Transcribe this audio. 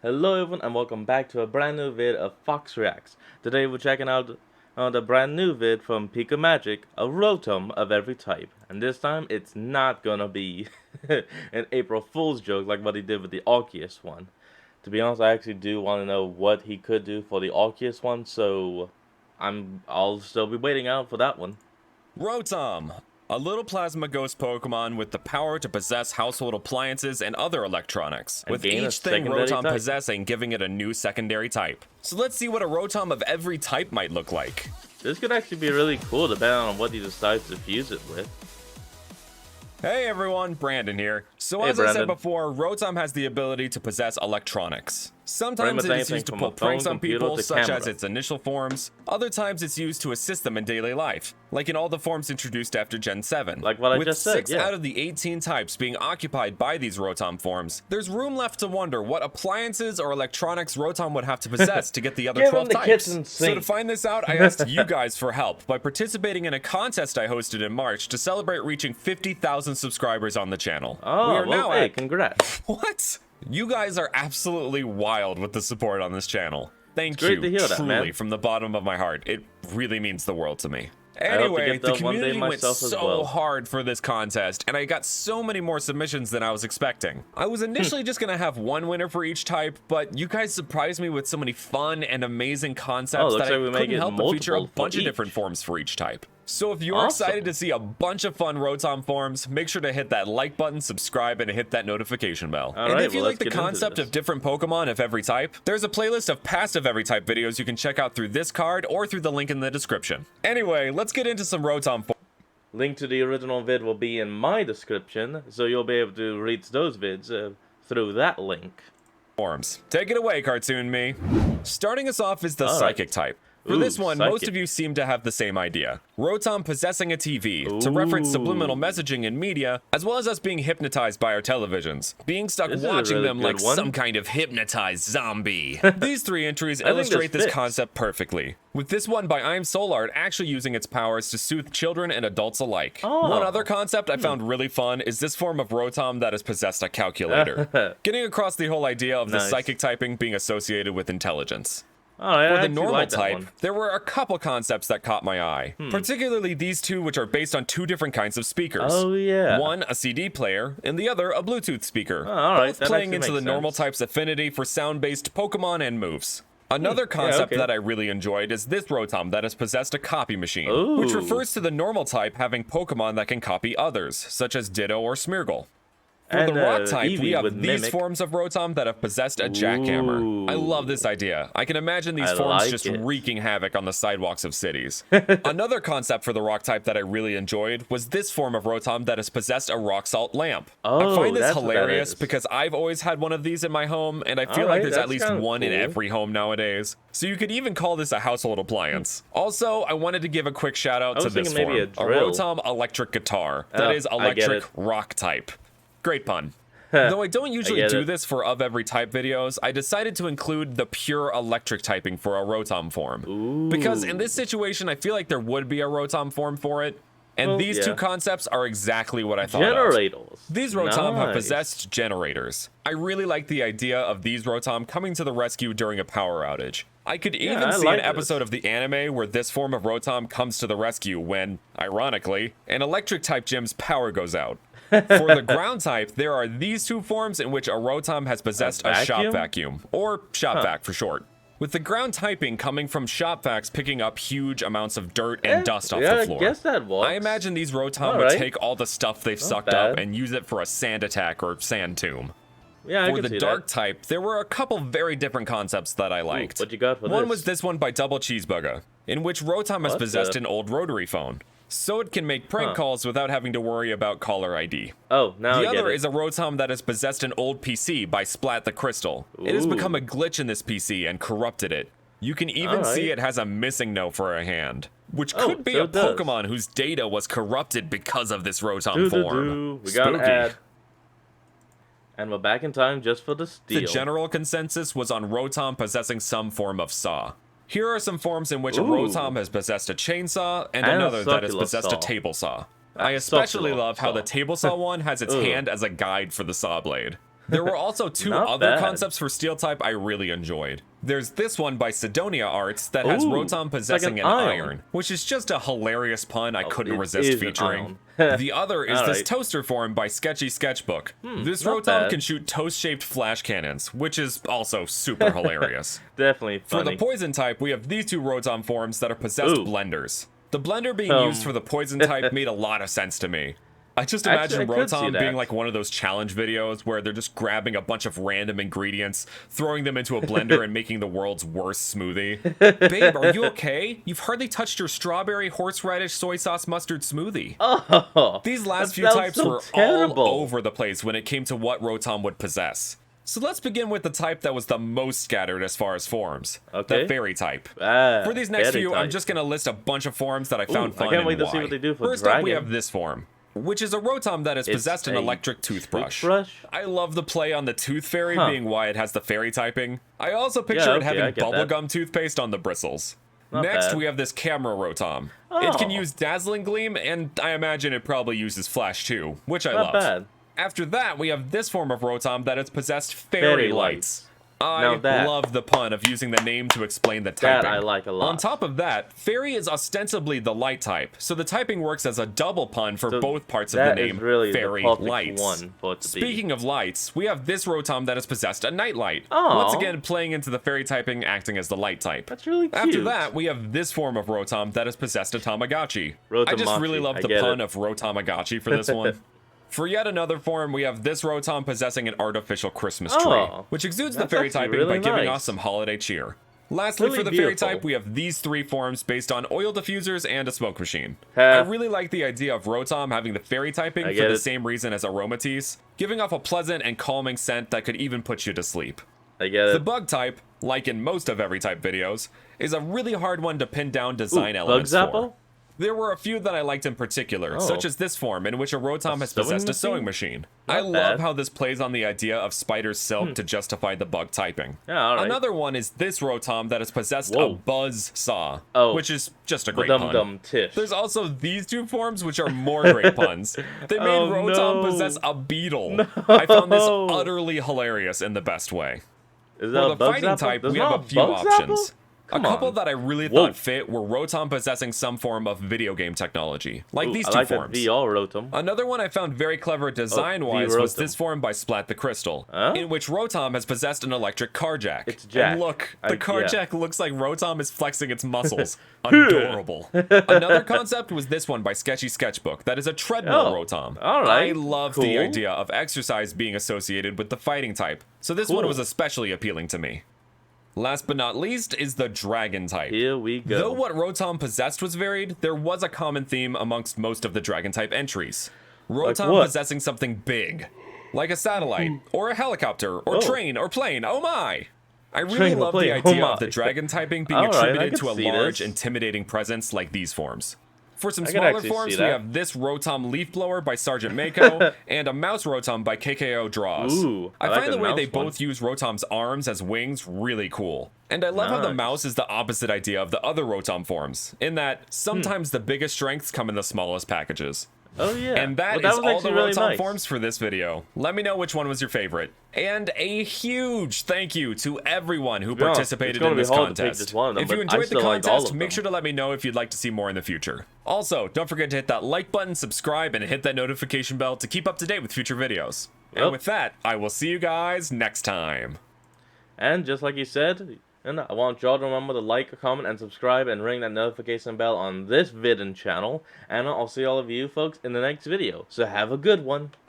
Hello everyone and welcome back to a brand new vid of Fox Reacts. Today we're checking out the brand new vid from Pika Magic, a ROTOM of every type. And this time it's not gonna be an April Fool's joke like what he did with the Arceus one. To be honest, I actually do want to know what he could do for the Arceus one, so I'll still be waiting out for that one. ROTOM, a little plasma ghost Pokemon with the power to possess household appliances and other electronics, And with gain a each thing secondary ROTOM type. possessing giving it a new secondary type. So let's see what a ROTOM of every type might look like. This could actually be really cool depending on what he decides to fuse it with. Hey everyone, Brandon here. So Hey, as I said Brandon. before, ROTOM has the ability to possess electronics. Sometimes Pretty much it is used to anything pull from a phone, pranks on computer people, to such camera. as its initial forms. Other times it's used to assist them in daily life, like in all the forms introduced after Gen 7. Like what I With just said, 6 yeah. out of the 18 types being occupied by these ROTOM forms, there's room left to wonder what appliances or electronics ROTOM would have to possess to get the other Give 12 him the types. kitchen So to sink. find this out, I asked you guys for help by participating in a contest I hosted in March to celebrate reaching 50,000 subscribers on the channel. Oh, We are well, now hey, at congrats. what? You guys are absolutely wild with the support on this channel. Thank It's great you, to hear that, truly, man. from the bottom of my heart. It really means the world to me. hope to Anyway, get the that one day community went myself as so well. hard for this contest, and I got so many more submissions than I was expecting. I was initially just gonna have one winner for each type, but you guys surprised me with so many fun and amazing concepts looks that I like we may couldn't get help but feature a multiple for bunch of each. different forms for each type. So if you're Awesome. excited to see a bunch of fun ROTOM forms, make sure to hit that like button, subscribe, and hit that notification bell. And Alright, if you well, like the let's get into concept this. of different Pokemon of every type, there's a playlist of past of every type videos you can check out through this card or through the link in the description. Anyway, let's get into some ROTOM forms. Link to the original vid will be in my description, so you'll be able to reach those vids through that link. Take it away, Cartoon Me. Starting us off is the All right. Psychic type. For Ooh, this one, most Psychic. of you seem to have the same idea. ROTOM possessing a TV, to reference subliminal Ooh. messaging in media, as well as us being hypnotized by our televisions, being stuck This is a watching really them good like one. some kind of hypnotized zombie. These three entries think this illustrate this fits. concept perfectly, with this one by I'm Solart actually using its powers to soothe children and adults alike. Oh. One other concept I found really fun is this form of ROTOM that has possessed a calculator, getting across the whole idea of the Nice. psychic typing being associated with intelligence. Oh, yeah, For I the actually normal like that type, one. Hmm. there were a couple concepts that caught my eye, particularly these two, which are based on two different kinds of speakers. Oh, yeah. One, a CD player, and the other, a Bluetooth speaker. Oh, all right, Both that playing actually into the makes normal sense. type's affinity for sound-based Pokemon and moves. Another concept okay. that I really enjoyed is this ROTOM that has possessed a copy machine, which Ooh. refers to the normal type having Pokemon that can copy others, such as Ditto or Smeargle. For And, the rock type, Eevee we have with these Mimic. forms of ROTOM that have possessed a jackhammer. I Ooh. love this idea. I can imagine these I forms like just it. wreaking havoc on the sidewalks of cities. Another concept for the rock type that I really enjoyed was this form of ROTOM that has possessed a rock salt lamp. I Oh, find this that's what that hilarious is. because I've always had one of these in my home, and I feel Alright, like there's at that's least kinda one in cool. every home nowadays. So you could even call this a household appliance. Also, I wanted to give a quick shout out I to was this thinking maybe form, a drill. ROTOM electric guitar. That Oh, is I get electric it. rock type. Great pun. Though I don't usually get do it. this for of every type videos, I decided to include the pure electric typing for a ROTOM form. Because in this situation, I feel like there would be a ROTOM form for it, and Well, these yeah. two concepts are exactly what I thought of. Generators. These ROTOM have Nice. possessed generators. I really like the idea of these ROTOM coming to the rescue during a power outage. I could even I see like an this. episode of the anime where this form of ROTOM comes to the rescue when, ironically, an electric type gym's power goes out. For the ground type, there are these two forms in which a ROTOM has possessed a shop vacuum? vacuum, or shop vac for short. With the ground typing coming from shop vacs picking up huge amounts of dirt and dust off yeah, the floor. I guess that works. I imagine these ROTOM would Alright. take all the stuff they've sucked bad. up and use it for a sand attack or sand tomb. Yeah, I For can the see dark that. type, there were a couple very different concepts that I liked. What you got for One this? was this one by Double Cheeseburger, in which ROTOM has What possessed the- an old rotary phone, so it can make prank Huh. calls without having to worry about caller ID. Oh, now The I get other it. is a ROTOM that has possessed an old PC by Splat the Crystal. It has Ooh. become a glitch in this PC and corrupted it. You can even Alright. see it has a missing no for a hand, which Oh, could be so a it does. Pokemon whose data was corrupted because of this ROTOM Doo-doo-doo. form. We got an Spooky. ad. And we're back in time just for the steal. The general consensus was on ROTOM possessing some form of saw. Here are some forms in which a Ooh. ROTOM has possessed a chainsaw and And a another that has circular possessed saw. a table saw. I especially circular love how the saw. table saw one has its Ugh. hand as a guide for the saw blade. There were also two Not other bad. concepts for steel type I really enjoyed. There's this one by Sidonia Arts that has Ooh, Rotom possessing like an an iron, iron. which is just a hilarious pun I couldn't it resist is an featuring. iron. The other is this Alright. toaster form by Sketchy Sketchbook. This not Rotom bad. can shoot toast-shaped flash cannons, which is also super hilarious. Definitely For funny. the poison type, we have these two Rotom forms that are possessed Ooh. blenders. The blender being used for the poison type made a lot of sense to me. I just Actually, imagine I could see Rotom that. being like one of those challenge videos where they're just grabbing a bunch of random ingredients, throwing them into a blender, and making the world's worst smoothie. Babe, are you okay? You've hardly touched your strawberry, horseradish, soy sauce, mustard smoothie. Oh, These last that few sounds types so were terrible. all over the place when it came to what Rotom would possess. So let's begin with the type that was the most scattered as far as forms. Okay. The fairy type. Ah, For these next fairy few, I'm type. just going to list a bunch of forms that I found Ooh, fun I can't and wait to see why. what they do for First up, we dragon. have this form, which is a Rotom that has It's possessed an a electric toothbrush. toothbrush? I love the play on the tooth fairy Huh. being why it has the fairy typing. I also picture Yeah, it okay, I having get that. bubblegum toothpaste on the bristles. Not Next, bad. we have this camera Rotom. It can Oh. use Dazzling Gleam, and I imagine it probably uses Flash too, which I Not love. bad. After that, we have this form of Rotom that has possessed fairy Fairy lights. Now I that- love the pun of using the name to explain the That typing. I like a lot. On top of that, fairy is ostensibly the light type, so the typing works as a double pun for So both parts of the that name, is really fairy the perfect lights. one for it to be. Speaking of lights, we have this Rotom that has possessed a nightlight. Aw. Once again, playing into the fairy typing, acting as the light type. That's really cute. After that, we have this form of Rotom that has possessed a Tamagotchi. I just Rotomachi, really love I the get pun it. of Rotamagotchi for this one. For yet another form, we have this Rotom possessing an artificial Christmas tree, Oh, which exudes the that's fairy actually typing really by giving nice. us some holiday cheer. Lastly, Really for the fairy beautiful. type, we have these three forms based on oil diffusers and a smoke machine. Huh. I really like the idea of Rotom having the fairy typing I for get the it. same reason as Aromatisse, giving off a pleasant and calming scent that could even put you to sleep. I get The it. bug type, like in most of every type videos, is a really hard one to pin down design Ooh, elements Bug for. Zappo? There were a few that I liked in particular, Oh. such as this form, in which a Rotom has sewing possessed a machine? sewing machine. Not I love bad. Hmm. how this plays on the idea of spider's silk to justify the bug typing. Yeah, alright. Another one is this Rotom that has possessed a Whoa. buzz saw, Oh. which is just a great Dum pun. dum tish. There's also these two forms, which are more great puns. They made Oh, Rotom no. possess a beetle. I found this No. utterly hilarious in the best way. Is For that the a Bug fighting Zappo? type, There's we have not a few Bug options. Zappo? A Come couple on. that I really Whoa. thought fit were Rotom possessing some form of video game technology, like Ooh, these I two like forms. that VR Rotom. Another one I found very clever design-wise was Rotom. this form by Splat the Crystal, Huh? in which Rotom has possessed an electric car jack. It's Jack. And look, the car yeah. jack looks like Rotom is flexing its muscles. Adorable. Another concept was this one by Sketchy Sketchbook that is a treadmill Oh, Rotom. alright, I love the cool. idea of exercise being associated with the fighting type, so this one Cool. was especially appealing to me. Last but not least is the dragon type. Here we go. Though what Rotom possessed was varied, there was a common theme amongst most of the dragon type entries. Rotom what? possessing something big, like a satellite, or a helicopter, or Oh. train, or plane, oh my! I really Train or love the plane, idea oh of the my. dragon typing being Alright, I attributed can to a see large, this. intimidating presence like these forms. For some I can smaller actually forms, see we that. have this Rotom Leaf Blower by Sergeant Mako, and a Mouse Rotom by KKO Draws. Ooh, I I like find the the way they mouse one. both use Rotom's arms as wings really cool. And I love how the Nice. mouse is the opposite idea of the other Rotom forms, in that sometimes the biggest strengths come in the smallest packages. Oh yeah. And that Well, is was all the actually really Rotom nice. forms for this video. Let me know which one was your favorite. And a huge thank you to everyone who be honest, participated it's gonna in be this hard to pick contest. just one of them, If you but I enjoyed the still liked all contest, of make them. sure to let me know if you'd like to see more in the future. Also, don't forget to hit that like button, subscribe, and hit that notification bell to keep up to date with future videos. And Yep. with that, I will see you guys next time. And just like you said, and I want y'all to remember to like, comment, and subscribe, and ring that notification bell on this vid and channel. And I'll see all of you folks in the next video. So have a good one.